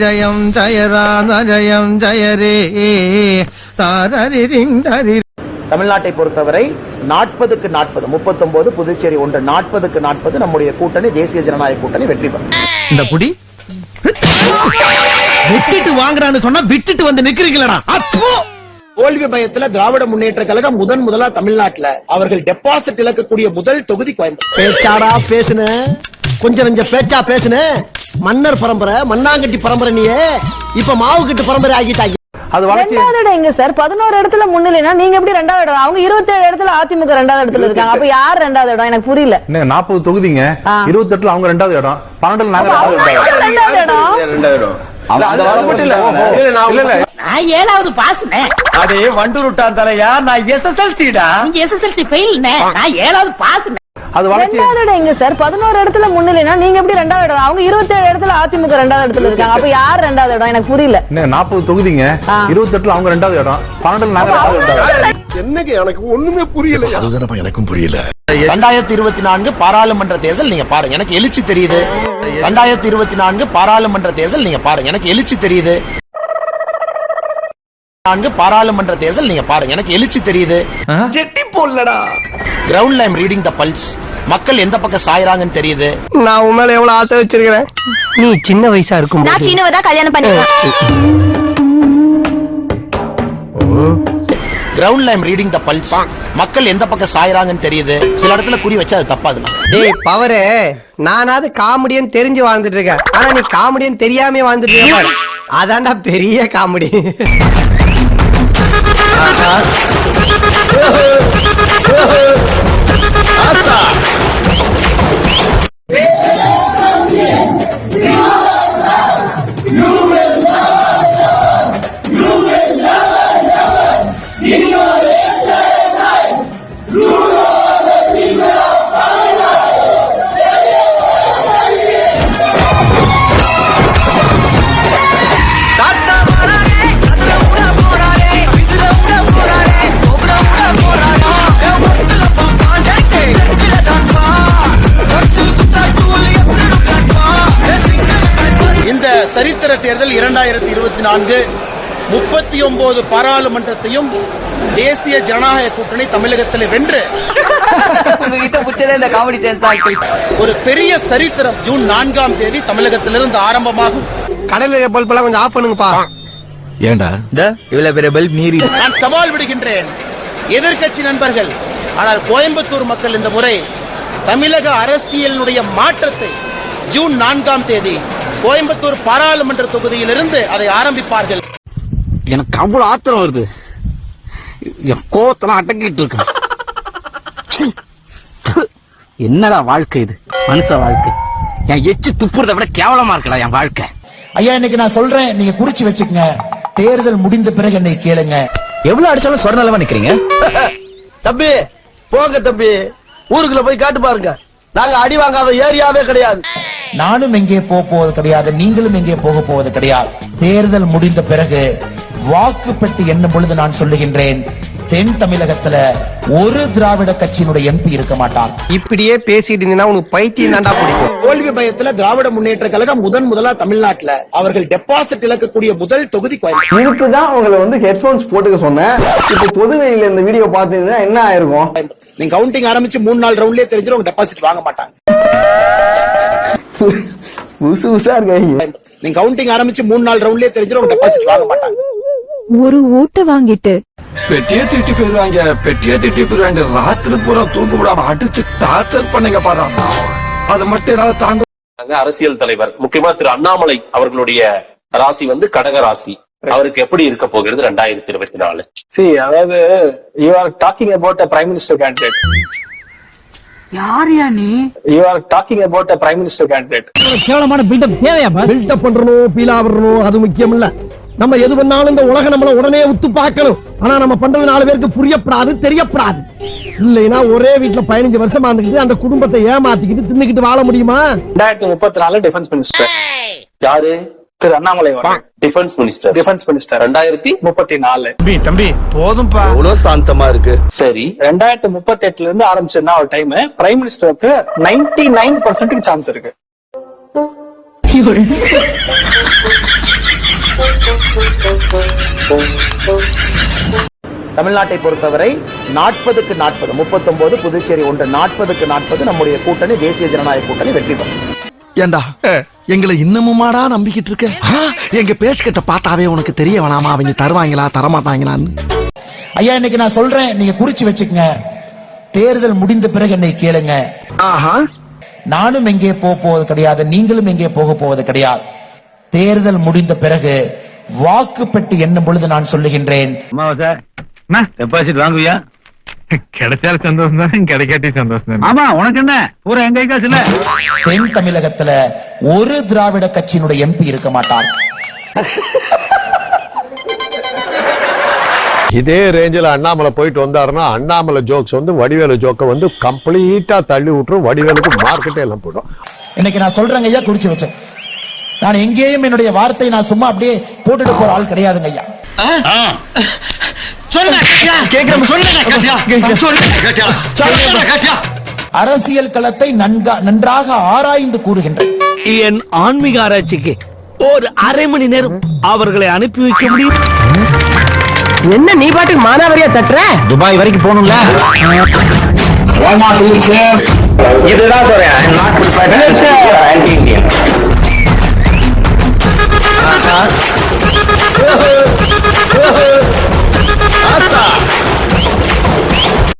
ஜயம் ஜய ராம ஜயம் ஜய ரே. தமிழ்நாட்டை பொறுத்தவரை 40க்கு 40 39 புதுச்சேரி 1 40க்கு 40 நம்முடைய கூட்டணி தேசிய ஜனநாயக கூட்டணி வெற்றி பெறும். இந்த புடி விட்டுட்டு வாங்குறான்னு சொன்னா விட்டுட்டு வந்து நிக்கிறீங்களா? தோல்வி பயத்துல திராவிட முன்னேற்ற கழகம் முதலா தமிழ்நாட்டுல அவர்கள் டெபாசிட் இழக்கக்கூடிய முதல் தொகுதி கோயம்புத்தூர். பேச்சாடா பேசுன, கொஞ்சம் நெஞ்ச பேச்சா பேசுன. மன்னர் பரம்பரை, மண்ணாங்கட்டி பரம்பரை, நீயே இப்ப மாவு கட்டு பரம்பரை ஆகிட்டாங்க. அது ரெண்டாவது எங்க சார் 11 இடத்துல முன்னிலைனா நீங்க எப்படி ரெண்டாவது இடம்? அவங்க 27 இடத்துல அதிமுக ரெண்டாவது இடத்துல இருக்காங்க. அப்ப யார் ரெண்டாவது இடம்? எனக்கு புரியல. 40 தொகுதிங்க, 28ல அவங்க ரெண்டாவது இடம், 12ல நாங்க ரெண்டாவது இடம். நான் 7வது பாஸ்னே. அதே வண்டூருட்டான் தலையா, நான் எஸ்எஸ்எல்சிடா. நீங்க எஸ்எஸ்எல்சி ஃபெயில்னே, நான் 7வது பாஸ்னே. அது ரெண்டாவது எங்க சார் 11 இடத்துல முன்னிலைனா நீங்க எப்படி ரெண்டாவது இடம்? அவங்க 27 இடத்துல அதிமுக ரெண்டாவது இடத்துல இருக்காங்க. அப்ப யார் ரெண்டாவது இடம்? எனக்கு புரியல. 40 தொகுதிங்க, 28ல அவங்க ரெண்டாவது இடம், 12ல நாங்க ரெண்டாவது இடம். என்னங்க எனக்கு ஒண்ணுமே புரியல. அதுதானப்பா எனக்கும் புரியல. 2024 பாராளுமன்ற தேர்தல் நீங்க பாருங்க, எனக்கு எழுச்சி தெரியுது. 2024 பாராளுமன்ற தேர்தல் நீங்க பாருங்க, எனக்கு எழுச்சி தெரியுது. பாராளுமன்ற தேர்தல் நீங்க பாருங்க, எனக்கு எழுச்சி தெரியுது. செட்டி போடலடா. கிரவுண்ட்ல ஐம் ரீடிங் த பல்ஸ். மக்கள் எந்த பக்கம் சாயறாங்கன்னு தெரியுது. நான் உன் மேல எவ்வளவு ஆசை வச்சிருக்கிறேன். நீ சின்ன வயசா இருக்கும். நான் சின்னவ தான் கல்யாணம் பண்ணுவேன். கிரவுண்ட்ல ஐம் ரீடிங் த பல்ஸ். மக்கள் எந்த பக்கம் சாயறாங்கன்னு தெரியுது. சில இடத்துல குறி வச்சா அது தப்பாதுல. டேய் பவரே, நானாவது காமெடியன் தெரிஞ்சு வாழ்ந்துட்டு இருக்கேன். ஆனா நீ காமெடியன் தெரியாம வாழ்ந்துட்டு இருக்க. அதான்டா பெரிய காமெடி. சரித்திர தேர்தல் 2024 39 பாராளுமன்றத்தையும் தேசிய ஜனநாயக கூட்டணி தமிழகத்தில் வென்று ஒரு பெரிய சரித்திரம். ஜூன் 4ஆம் தேதி தமிழகத்திலிருந்து ஆரம்பமாகும். கடல பல்பெல்லாம் கொஞ்சம் ஆஃப் பண்ணுங்கப்பா. ஏண்டா இவ்வளவு பெரிய பல்ப் நீரி? நான் சவால் விடுகின்றேன் எதிர்க்கட்சி நண்பர்கள். ஆனால் கோயம்புத்தூர் மக்கள் இந்த முறை தமிழக அரசியலினுடைய மாற்றத்தை ஜூன் 4ஆம் தேதி கோயம்புத்தூர் பாராளுமன்ற தொகுதியிலிருந்து அதை ஆரம்பிப்பார்கள். எனக்கு அவ்வளவு ஆத்திரம் வருது. என் கோவத்தெல்லாம் அடங்கிட்டு இருக்கான். என்னடா வாழ்க்கை இது? மனுஷ வாழ்க்கை என் எச்சு துப்புறதை விட கேவலமா இருக்கடா என் வாழ்க்கை. ஐயா, இன்னைக்கு நான் சொல்றேன், நீங்க குறிச்சு வச்சுக்கங்க. தேர்தல் முடிந்த பிறகு என்னை கேளுங்க. எவ்வளவு அடிச்சாலும் சொர்ணலமா நிக்கிறீங்க. தம்பி போங்க தம்பி, ஊருக்குள்ள போய் காட்டு பாருங்க. நாங்க அடி வாங்காத ஏரியாவே கிடையாது. நானும் எங்கே போவது கிடையாது, நீங்களும் எங்கே போக போவது கிடையாது. தேர்தல் முடிந்த பிறகு வாக்கு பெட்டி எண்ணும் பொழுது நான் சொல்லுகின்றேன், தென் தமிழகத்துல ஒரு திராவிட கட்சியினுடைய எம்பி இருக்க மாட்டார். இப்படியே பேசிட்டு இருந்தீங்கன்னா உனக்கு பைத்தியம் தாண்டா பிடிக்கும். தோல்வி பயத்துல திராவிட முன்னேற்ற கழகம் முதலா தமிழ்நாட்டுல அவர்கள் டெபாசிட் இழக்கக்கூடிய முதல் தொகுதி கோயம்புத்தூர். இதுக்குதான் உங்களை ஹெட்போன்ஸ் போட்டுக்க சொன்னேன். இப்ப பொதுவெளியில இந்த வீடியோ பாத்தீங்கன்னா என்ன ஆயிருக்கும்? நீங்க கவுண்டிங் ஆரம்பிச்சு 3-4 ரவுண்ட்லயே தெரிஞ்சிடும் உங்க டெபாசிட் வாங்க மாட்டாங்க. புதுசா இருக்காங்க. நீங்க கவுண்டிங் ஆரம்பிச்சு 3-4 ரவுண்ட்லயே தெரிஞ்சிடும் உங்க டெபாசிட் வாங்க மாட்டாங்க. ஒரு ஓட்ட வாங்கிட்டு பெட்டியே திட்டி போயிருவாங்க. ராத்திரி பூரா தூக்கு விடாம அடிச்சு டார்ச்சர் பண்ணுங்க பாரு. அது மட்டும் என்னால தாங்க. அரசியல் தலைவர் முக்கியமா திரு அண்ணாமலை அவர்களுடைய ராசி கடக ராசி. அவருக்கு எப்படி இருக்க போகிறது 2024? அதாவது you are talking about a prime minister candidate. யாரியா நீ? You are talking about a prime minister candidate. கேவலமான பில்டப் தேவையா? பில்டப் பண்றணும், பீலா வரணும், அது முக்கியம் இல்ல. நம்ம எது பண்ணாலும் இந்த உலக நம்மள உடனே உத்து பார்க்கணும். ஆனா நம்ம பண்றது 4 பேருக்கு புரியப்படாது, தெரியப்படாது. இல்லைன்னா ஒரே வீட்டுல 15 வருஷமா இருந்துக்கிட்டு அந்த குடும்பத்தை ஏமாத்திக்கிட்டு தின்னுக்கிட்டு வாழ முடியுமா? 2034 டிஃபென்ஸ் மினிஸ்டர் யாரு? Thiru Annamalai defence minister. 2034. தம்பி போதும்பா, எவ்வளவு சாந்தமா இருக்கு. சரி, 2038 இருந்து ஆரம்பிச்சதுன்னா ஒரு டைம் பிரைம் மினிஸ்டருக்கு 99% சான்ஸ் இருக்கு. தமிழ்நாட்டை பொறுத்தவரை 40க்கு 40 39 புதுச்சேரி ஒன்று 40க்கு 40 நம்முடைய கூட்டணி தேசிய ஜனநாயக கூட்டணி வெற்றி பெறும். ஏண்டா எங்களை இன்னமுமாடா நம்பிக்கிட்டு இருக்க? எங்க பேசிக்கிட்ட பார்த்தாவே உனக்கு தெரிய வேணாமா அவங்க தருவாங்களா தரமாட்டாங்களான்னு? ஐயா, இன்னைக்கு நான் சொல்றேன், நீங்க குறிச்சு வச்சுக்கங்க. தேர்தல் முடிந்த பிறகு என்னை கேளுங்க. நானும் எங்கே போவது கிடையாது, நீங்களும் எங்கே போவது கிடையாது. தேர்தல் முடிந்த பிறகு வாக்கு பெட்டி எண்ணும் பொழுது நான் சொல்லுகின்றேன், டெபாசிட் வாங்குவியா? கிடைச்சாலும் சந்தோஷம் தானே, கிடைக்காட்டி சந்தோஷம் தானே. ஆமா, உனக்கு என்ன பூரா எங்க காசு இல்ல. தென் தமிழகத்துல ஒரு திராவிட கட்சியினுடைய எம்பி இருக்க மாட்டார். இதே ரேஞ்சில் அண்ணாமலை போயிட்டு வந்தாருன்னா அண்ணாமலை ஜோக்ஸ் வந்து வடிவேலு ஜோக்க வந்து கம்ப்ளீட்டா தள்ளி விட்டுரும். வடிவேலுக்கு மார்க்கெட்டே எல்லாம் போடும். இன்னைக்கு நான் சொல்றேங்க ஐயா, குறிச்சு வச்சேன். நான் எங்கேயும் என்னுடைய வார்த்தை நான் சும்மா அப்படியே போட்டுட்டு போற ஆள் கிடையாதுங்க ஐயா. அரசியல் களத்தை நன்றாக ஆராய்ந்து கூறுகின்றேன். என் ஆன்மீக ஆராய்ச்சிக்கு ஒரு அரை மணி நேரம் அவர்களை அனுப்பி வைக்க முடியும்? என்ன நீ பாட்டுக்கு மானாவரியா தட்டுற? துபாய் வரைக்கும் போகணும்ல. இதுதான் சொல்றேன்.